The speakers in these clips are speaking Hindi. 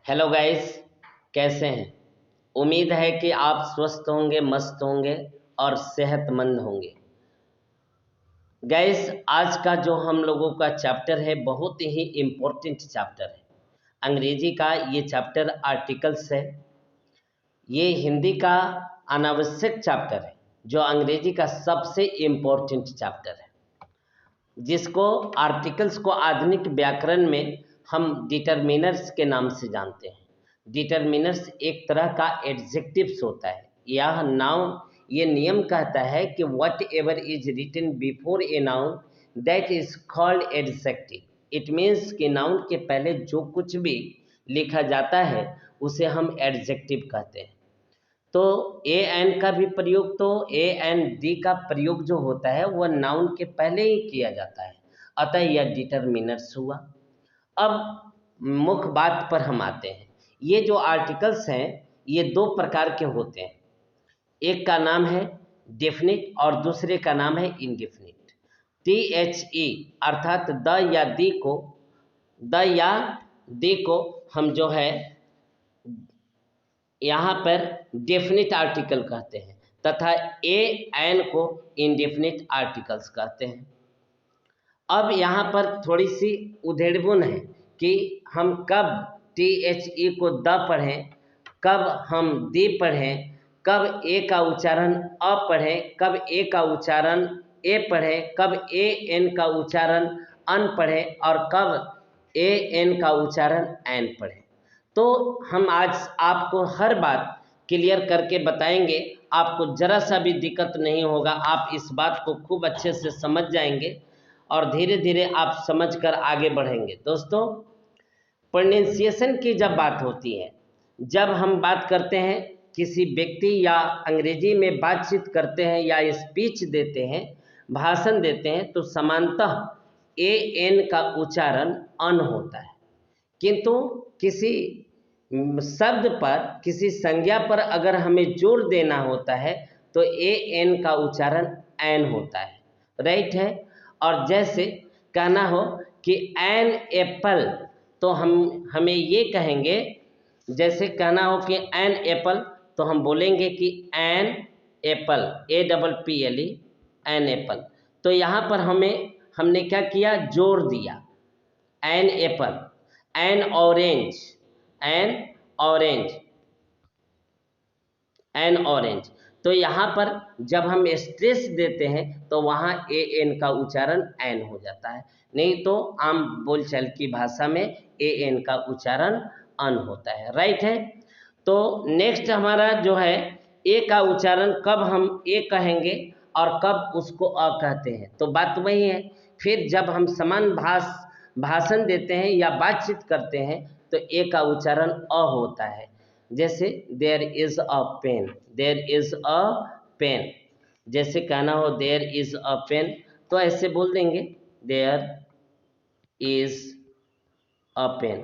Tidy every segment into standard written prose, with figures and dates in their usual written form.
हेलो गाइस, कैसे हैं। उम्मीद है कि आप स्वस्थ होंगे, मस्त होंगे और सेहतमंद होंगे। गाइस, आज का जो हम लोगों का चैप्टर है बहुत ही इम्पोर्टेंट चैप्टर है। अंग्रेजी का ये चैप्टर आर्टिकल्स है। ये हिंदी का अनावश्यक चैप्टर है जो अंग्रेजी का सबसे इम्पोर्टेंट चैप्टर है, जिसको आर्टिकल्स को आधुनिक व्याकरण में हम डिटरमिनर्स के नाम से जानते हैं। डिटरमिनर्स एक तरह का एडजेक्टिव्स होता है। यह नाउन ये नियम कहता है कि whatever is written before a noun that is called adjective. It means कि नाउन के पहले जो कुछ भी लिखा जाता है उसे हम एडजेक्टिव कहते हैं। तो ए एन का भी प्रयोग, तो ए एन डी का प्रयोग जो होता है वह नाउन के पहले ही किया जाता है, अतः यह डिटरमिनर्स हुआ। अब मुख्य बात पर हम आते हैं। ये जो आर्टिकल्स हैं ये दो प्रकार के होते हैं। एक का नाम है डेफिनिट और दूसरे का नाम है इनडेफिनिट। टी एच ई अर्थात द या दी को हम जो है यहाँ पर डेफिनिट आर्टिकल कहते हैं तथा ए एन को इनडेफिनिट आर्टिकल्स कहते हैं। अब यहाँ पर थोड़ी सी उधेड़बुन है कि हम कब टी एच ई को द पढ़ें, कब हम दी पढ़ें, कब ए का उच्चारण अ पढ़ें, कब ए का उच्चारण ए पढ़ें, कब ए एन का उच्चारण अन पढ़ें और कब ए एन का उच्चारण एन पढ़ें। तो हम आज आपको हर बात क्लियर करके बताएंगे। आपको जरा सा भी दिक्कत नहीं होगा, आप इस बात को खूब अच्छे से समझ जाएंगे और धीरे धीरे आप समझकर आगे बढ़ेंगे। दोस्तों, प्रोनाउंसिएशन की जब बात होती है, जब हम बात करते हैं किसी व्यक्ति या अंग्रेजी में बातचीत करते हैं या स्पीच देते हैं, भाषण देते हैं, तो सामान्यतः ए एन का उच्चारण अन होता है। किंतु किसी शब्द पर, किसी संज्ञा पर अगर हमें जोर देना होता है तो ए एन का उच्चारण एन होता है। राइट है। और जैसे कहना हो कि एन एप्पल, तो हमें ये कहेंगे, जैसे कहना हो कि एन एप्पल, तो हम बोलेंगे कि an apple, A double P L E, an apple. तो यहाँ पर हमने क्या किया, जोर दिया। An apple, an orange, an orange, an orange. तो यहाँ पर जब हम स्ट्रेस देते हैं तो वहाँ ए एन का उच्चारण एन हो जाता है, नहीं तो आम बोलचाल की भाषा में ए एन का उच्चारण अन होता है। राइट है। तो नेक्स्ट हमारा जो है ए का उच्चारण कब हम ए कहेंगे और कब उसको अ कहते हैं, तो बात वही है। फिर जब हम समान भाषण देते हैं या बातचीत करते हैं तो ए का उच्चारण अ होता है। जैसे there is a pen, there is a pen. जैसे कहना हो देयर इज अ पेन, तो ऐसे बोल देंगे there is a pen,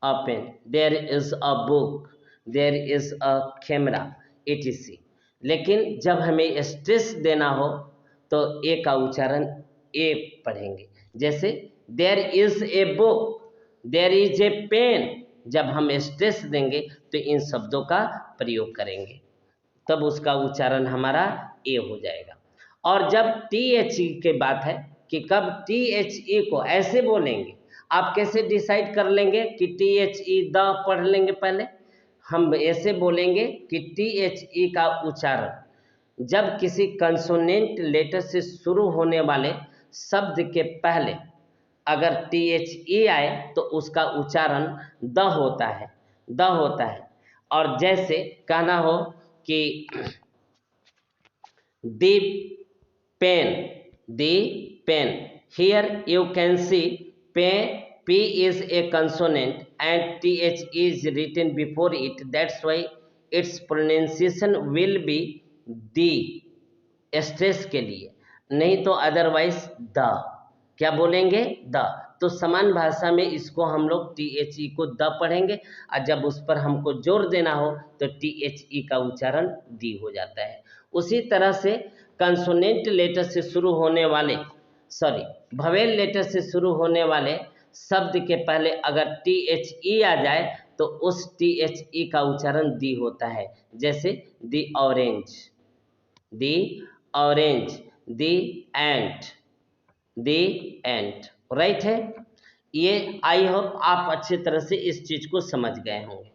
a pen. There is a book, there is a camera, etc। लेकिन जब हमें स्ट्रेस देना हो तो ए का उच्चारण ए पढ़ेंगे। जैसे there is a book, there is a pen. जब हम स्ट्रेस देंगे तो इन शब्दों का प्रयोग करेंगे, तब उसका उच्चारण हमारा ए हो जाएगा। और जब टी एच ई की बात है कि कब टी एच ई को ऐसे बोलेंगे, आप कैसे डिसाइड कर लेंगे कि टी एच ई द पढ़ लेंगे पहले, हम ऐसे बोलेंगे कि टी एच ई का उच्चारण जब किसी कंसोनेंट लेटर से शुरू होने वाले शब्द के पहले अगर टी एच ई आए तो उसका उच्चारण द होता है, द होता है। और जैसे कहना हो कि the pen, the pen. Here you can see P, p is a consonant and th is written before it, that's why its pronunciation will be the, stress के लिए, नहीं तो अदरवाइज द। क्या बोलेंगे, द। तो समान भाषा में इसको हम लोग टी एच ई को द पढ़ेंगे और जब उस पर हमको जोर देना हो तो टी एच ई का उच्चारण दी हो जाता है। उसी तरह से कंसोनेंट लेटर से शुरू होने वाले, सॉरी, भवेल लेटर से शुरू होने वाले शब्द के पहले अगर THE आ जाए तो उस THE का उच्चारण दी होता है। जैसे the orange, the orange, the ant, the ant, right है। ये आई होप आप अच्छी तरह से इस चीज को समझ गए होंगे।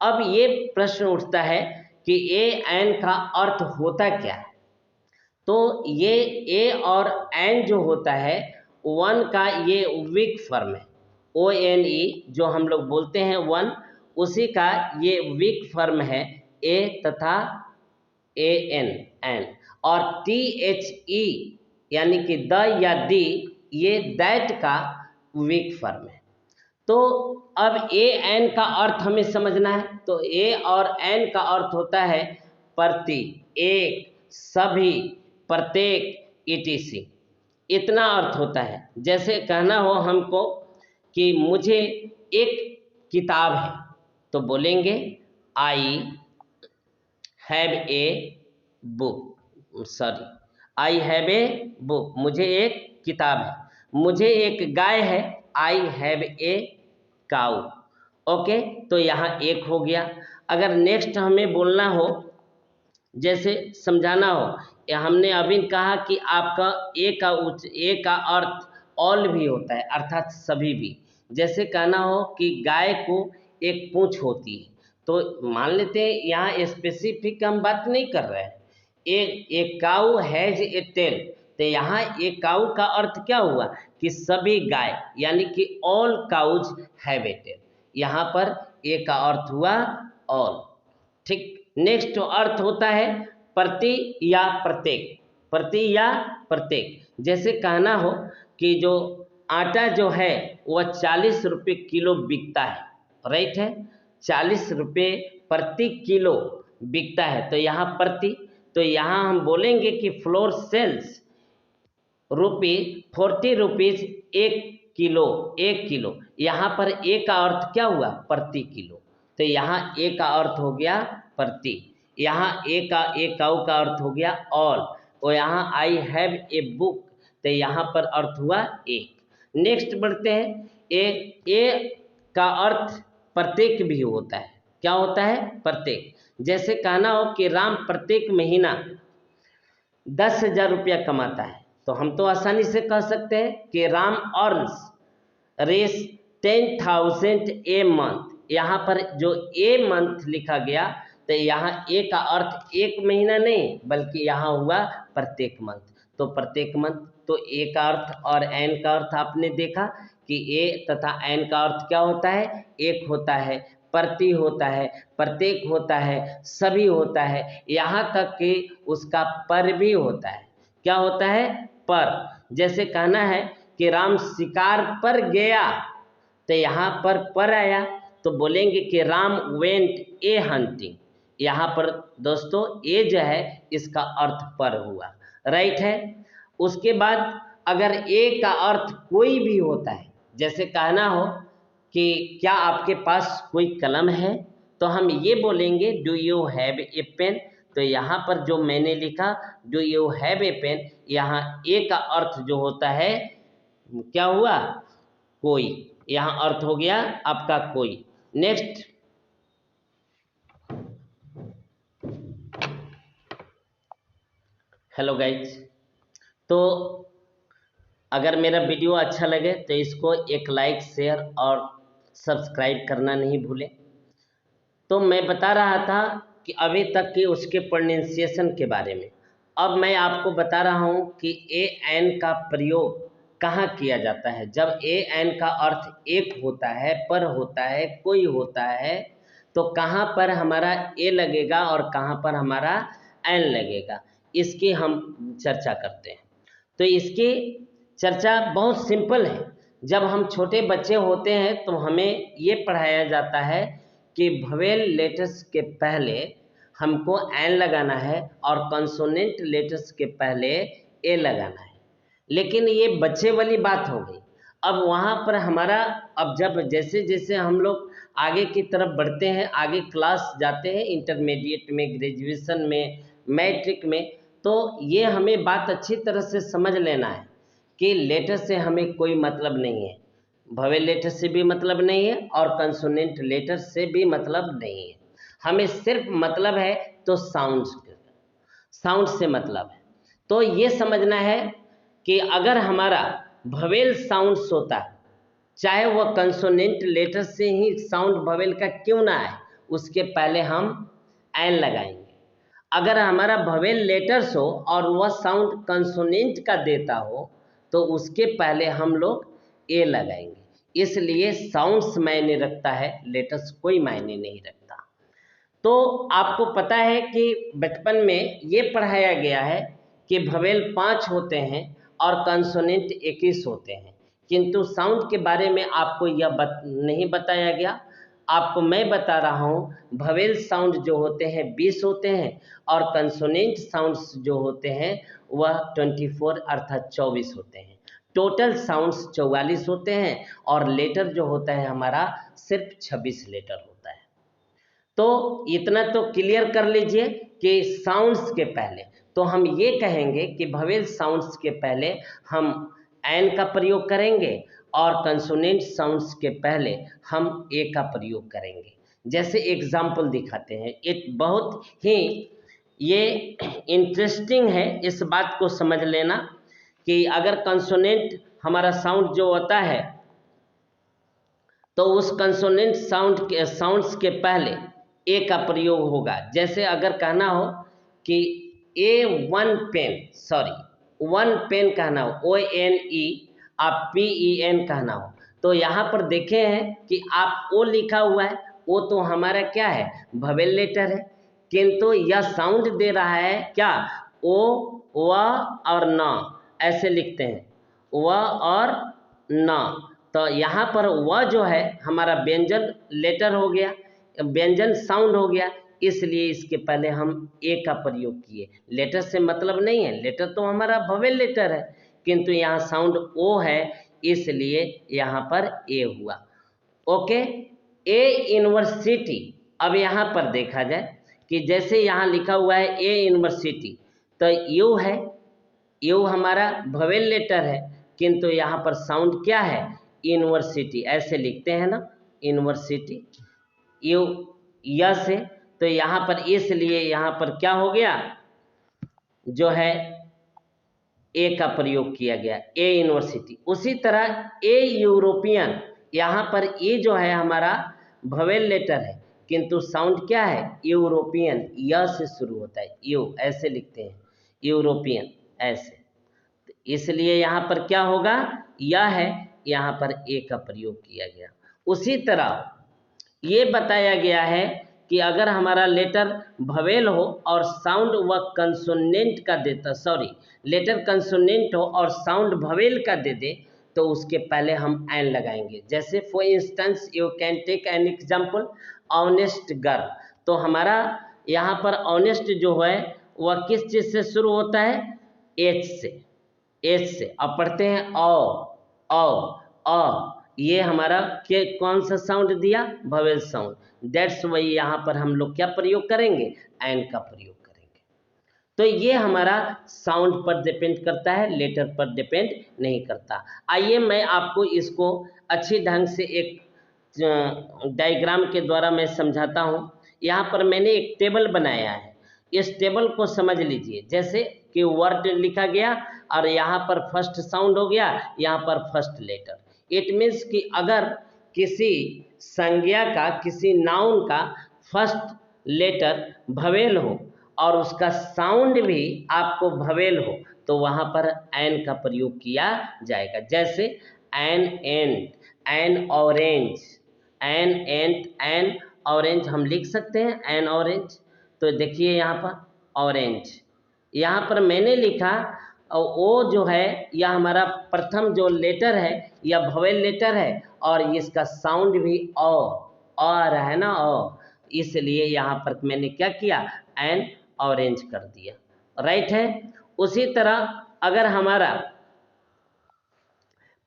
अब ये प्रश्न उठता है कि ए एन का अर्थ होता क्या है। तो ये ए और एन जो होता है वन का ये वीक फॉर्म है, ONE जो हम लोग बोलते हैं वन, उसी का ये वीक फॉर्म है ए तथा AN एन। और THE यानी कि द या दी, ये दैट का वीक फॉर्म है। तो अब ए एन का अर्थ हमें समझना है। तो ए और एन का अर्थ होता है प्रति, एक, सभी, प्रत्येक, ETC, इतना अर्थ होता है। जैसे कहना हो हमको कि मुझे एक किताब है, तो बोलेंगे I have a book, sorry, I have a book, मुझे एक किताब है। मुझे एक गाय है, I have a cow. Okay, तो यहाँ एक हो गया। अगर नेक्स्ट हमें बोलना हो, जैसे समझाना हो, या हमने अभी कहा कि आपका ए का अर्थ ऑल भी होता है, अर्थात सभी भी। जैसे कहना हो कि गाय को एक पूंछ होती है, तो मान लेते हैं यहाँ स्पेसिफिक हम बात नहीं कर रहे हैं। एक काऊ हैज ए टेल, तो यहाँ एक काऊ का अर्थ क्या हुआ कि सभी गाय, यानी कि all cows have a tail. यहाँ पर ए का अर्थ हुआ ऑल। ठीक, नेक्स्ट अर्थ होता है प्रति या प्रत्येक, प्रति या प्रत्येक। जैसे कहना हो कि जो आटा जो है वह 40 रुपये किलो बिकता है, राइट है, 40 रुपये प्रति किलो बिकता है, तो यहाँ प्रति। तो यहाँ हम बोलेंगे कि फ्लोर सेल्स ₹40 एक किलो। यहाँ पर ए का अर्थ क्या हुआ, प्रति किलो, तो यहाँ ए का अर्थ हो गया प्रति। यहाँ एक काऊ का अर्थ हो गया ऑल, और यहाँ आई हैव ए बुक, तो यहाँ पर अर्थ हुआ एक। नेक्स्ट बढ़ते हैं, ए का अर्थ प्रत्येक भी होता है। क्या होता है, प्रत्येक। जैसे कहना हो कि राम प्रत्येक महीना 10,000 रुपया कमाता है, तो हम तो आसानी से कह सकते हैं कि Ram earns Rs 10,000 a month. यहाँ पर जो ए मंथ लिखा गया, तो यहाँ ए का अर्थ एक महीना नहीं, बल्कि यहाँ हुआ प्रत्येक मंथ। तो प्रत्येक मंथ, तो ए का अर्थ और एन का अर्थ आपने देखा कि ए तथा एन का अर्थ क्या होता है, एक होता है, प्रति होता है, प्रत्येक होता है, सभी होता है, यहाँ तक कि उसका पर भी होता है। क्या होता है, पर। जैसे कहना है कि राम शिकार पर गया, तो यहाँ पर आया, तो बोलेंगे कि राम वेंट ए हंटिंग। यहाँ पर दोस्तों ए जो है इसका अर्थ पर हुआ, राइट है। उसके बाद अगर ए का अर्थ कोई भी होता है, जैसे कहना हो कि क्या आपके पास कोई कलम है, तो हम ये बोलेंगे do you have a pen. तो यहाँ पर जो मैंने लिखा do you have a pen, यहाँ ए का अर्थ जो होता है क्या हुआ, कोई। यहाँ अर्थ हो गया आपका कोई। नेक्स्ट, हेलो गाइज, तो अगर मेरा वीडियो अच्छा लगे तो इसको एक लाइक, शेयर और सब्सक्राइब करना नहीं भूलें। तो मैं बता रहा था कि अभी तक कि उसके प्रोनाउंसिएशन के बारे में। अब मैं आपको बता रहा हूँ कि ए एन का प्रयोग कहाँ किया जाता है। जब ए एन का अर्थ एक होता है, पर होता है, कोई होता है, तो कहाँ पर हमारा ए लगेगा और कहाँ पर हमारा एन लगेगा, इसकी हम चर्चा करते हैं। तो इसकी चर्चा बहुत सिंपल है। जब हम छोटे बच्चे होते हैं तो हमें ये पढ़ाया जाता है कि वोवेल लेटर्स के पहले हमको एन लगाना है और कॉन्सोनेंट लेटर्स के पहले ए लगाना है। लेकिन ये बच्चे वाली बात हो गई। अब वहाँ पर हमारा, अब जब जैसे जैसे हम लोग आगे की तरफ बढ़ते हैं, आगे क्लास जाते हैं, इंटरमीडिएट में, ग्रेजुएशन में, मैट्रिक में, तो ये हमें बात अच्छी तरह से समझ लेना है कि लेटर से हमें कोई मतलब नहीं है। भवेल लेटर से भी मतलब नहीं है और कंसोनेंट लेटर से भी मतलब नहीं है। हमें सिर्फ मतलब है तो साउंड से मतलब है। तो ये समझना है कि अगर हमारा भवेल साउंड्स होता है, चाहे वह कंसोनेंट लेटर से ही साउंड भवेल का क्यों ना आए, उसके पहले हम एन लगाएंगे। अगर हमारा भवेल लेटर्स हो और वह साउंड कंसोनेंट का देता हो तो उसके पहले हम लोग ए लगाएंगे। इसलिए साउंड्स मायने रखता है, लेटर्स कोई मायने नहीं रखता। तो आपको पता है कि बचपन में ये पढ़ाया गया है कि भवेल 5 होते हैं और कंसोनेंट 21 होते हैं, किंतु साउंड के बारे में आपको यह नहीं बताया गया। आपको मैं बता रहा हूँ, भवेल साउंड जो होते हैं 20 होते हैं और कंसोनेंट साउंड्स जो होते हैं वह 24 अर्थात 24 होते हैं। टोटल साउंड्स 44 होते हैं और लेटर जो होता है हमारा सिर्फ 26 लेटर होता है। तो इतना तो क्लियर कर लीजिए कि साउंड्स के पहले तो हम ये कहेंगे कि भवेल साउंड्स के पहले हम एन का प्रयोग करेंगे और कंसोनेंट साउंड्स के पहले हम ए का प्रयोग करेंगे। जैसे एग्जाम्पल दिखाते हैं, एक बहुत ही ये इंटरेस्टिंग है, इस बात को समझ लेना कि अगर कंसोनेंट हमारा साउंड जो होता है तो उस कंसोनेंट साउंड्स के पहले ए का प्रयोग होगा। जैसे अगर कहना हो कि वन पेन कहना हो, ONE, आप PEN कहना हो, तो यहाँ पर देखे हैं कि आप ओ लिखा हुआ है, ओ तो हमारा क्या है, भवेल लेटर है, किंतु यह साउंड दे रहा है क्या, ओ, व और न, ऐसे लिखते हैं, व और न। तो यहाँ पर वह जो है हमारा व्यंजन लेटर हो गया, व्यंजन साउंड हो गया, इसलिए इसके पहले हम ए का प्रयोग किए। लेटर से मतलब नहीं है, लेटर तो हमारा भवेल लेटर है, किंतु यहाँ साउंड ओ है, इसलिए यहाँ पर ए हुआ। ओके, ए यूनिवर्सिटी। अब यहाँ पर देखा जाए कि जैसे यहाँ लिखा हुआ है ए यूनिवर्सिटी, तो यू है, यू हमारा भवेल लेटर है, किंतु यहाँ पर साउंड क्या है, यूनिवर्सिटी, ऐसे लिखते हैं ना, यूनिवर्सिटी, यू यस है, तो यहाँ पर इसलिए यहाँ पर क्या हो गया, जो है ए का प्रयोग किया गया, ए यूनिवर्सिटी। उसी तरह ए यूरोपियन, यहाँ पर ए जो है हमारा भवेल लेटर है, किंतु साउंड क्या है, यूरोपियन, य से शुरू होता है, यू ऐसे लिखते हैं, यूरोपियन ऐसे, इसलिए यहाँ पर क्या होगा, यह है, यहाँ पर ए का प्रयोग किया गया। उसी तरह ये बताया गया है कि अगर हमारा लेटर भवेल हो और साउंड व कंसोनेंट का देता, लेटर कंसोनेंट हो और साउंड भवेल का दे दे, तो उसके पहले हम एन लगाएंगे। जैसे for instance you can take an example, honest girl, तो हमारा यहाँ पर ऑनेस्ट जो है वह किस चीज़ से शुरू होता है, एच से, एच से। अब पढ़ते हैं अ, ये हमारा के कौन सा साउंड दिया, भवेल साउंड, दैट्स वही यहाँ पर हम लोग क्या प्रयोग करेंगे, एन का प्रयोग करेंगे। तो ये हमारा साउंड पर डिपेंड करता है, लेटर पर डिपेंड नहीं करता। आइए मैं आपको इसको अच्छी ढंग से एक डायग्राम के द्वारा मैं समझाता हूँ। यहाँ पर मैंने एक टेबल बनाया है, इस टेबल को समझ लीजिए। जैसे कि वर्ड लिखा गया और यहाँ पर फर्स्ट साउंड हो गया, यहाँ पर फर्स्ट लेटर। इट मीन्स कि अगर किसी संज्ञा का, किसी नाउन का फर्स्ट लेटर भवेल हो और उसका साउंड भी आपको भवेल हो, तो वहाँ पर एन का प्रयोग किया जाएगा। जैसे an end, an orange, an end, an orange हम लिख सकते हैं, एन ऑरेंज। तो देखिए यहाँ पर ऑरेंज, यहाँ पर मैंने लिखा ओ जो है यह हमारा प्रथम जो लेटर है यह भवेल लेटर है और इसका साउंड भी आ रहा है ना, इसलिए यहाँ पर मैंने क्या किया, एन ऑरेंज कर दिया, राइट है। उसी तरह अगर हमारा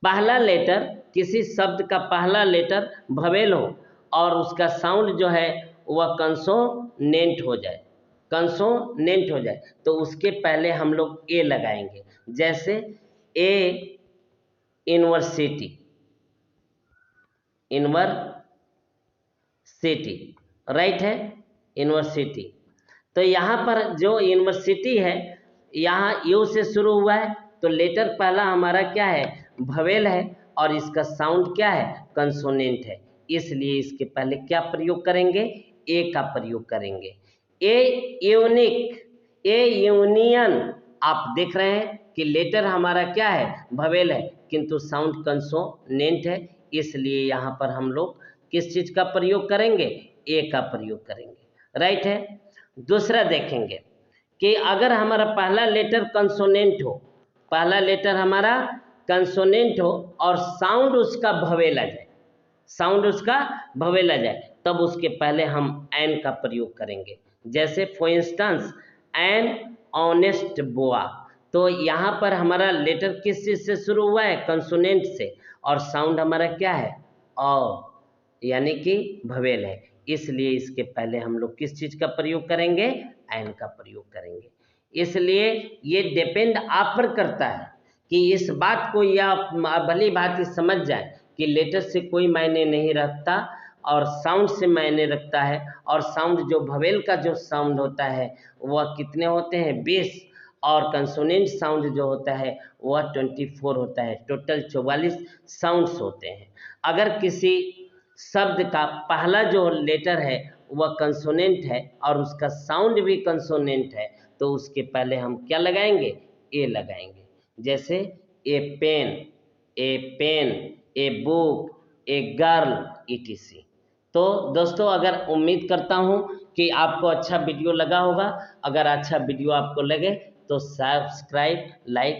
पहला लेटर, किसी शब्द का पहला लेटर भवेल हो और उसका साउंड जो है वह कंसोनेंट हो जाए, कंसोनेंट हो जाए, तो उसके पहले हम लोग ए लगाएंगे। जैसे ए यूनिवर्सिटी, यूनिवर्सिटी, राइट है, यूनिवर्सिटी। तो यहाँ पर जो यूनिवर्सिटी है, यहाँ यू से शुरू हुआ है, तो लेटर पहला हमारा क्या है, भवेल है, और इसका साउंड क्या है, कंसोनेंट है, इसलिए इसके पहले क्या प्रयोग करेंगे, ए का प्रयोग करेंगे। ए यूनिक, ए यूनियन, आप देख रहे हैं कि लेटर हमारा क्या है, भवेल है, किंतु साउंड कंसोनेंट है, इसलिए यहाँ पर हम लोग किस चीज का प्रयोग करेंगे, ए का प्रयोग करेंगे, राइट है। दूसरा देखेंगे कि अगर हमारा पहला लेटर कंसोनेंट हो, पहला लेटर हमारा कंसोनेंट हो और साउंड उसका भवेल आ जाए, साउंड उसका भवेल आ जाए, तब उसके पहले हम एन का प्रयोग करेंगे। जैसे फॉर इंस्टेंस एन ऑनेस्ट बोआ, तो यहाँ पर हमारा लेटर किस चीज से शुरू हुआ है, कंसोनेंट से, और साउंड हमारा क्या है, और यानी कि भवेल है, इसलिए इसके पहले हम लोग किस चीज का प्रयोग करेंगे, एन का प्रयोग करेंगे। इसलिए ये डिपेंड आप पर करता है कि इस बात को या भली भांति समझ जाए कि लेटर से कोई मायने नहीं रखता और साउंड से मायने रखता है, और साउंड जो भवेल का जो साउंड होता है वह कितने होते हैं, 20, और कंसोनेंट साउंड जो होता है वह 24 होता है, टोटल 44 साउंड्स होते हैं। अगर किसी शब्द का पहला जो लेटर है वह कंसोनेंट है और उसका साउंड भी कंसोनेंट है, तो उसके पहले हम क्या लगाएंगे, ए लगाएंगे। जैसे a pen, a book, a girl, etc। तो दोस्तों, अगर उम्मीद करता हूँ कि आपको अच्छा वीडियो लगा होगा। अगर अच्छा वीडियो आपको लगे तो सब्सक्राइब, लाइक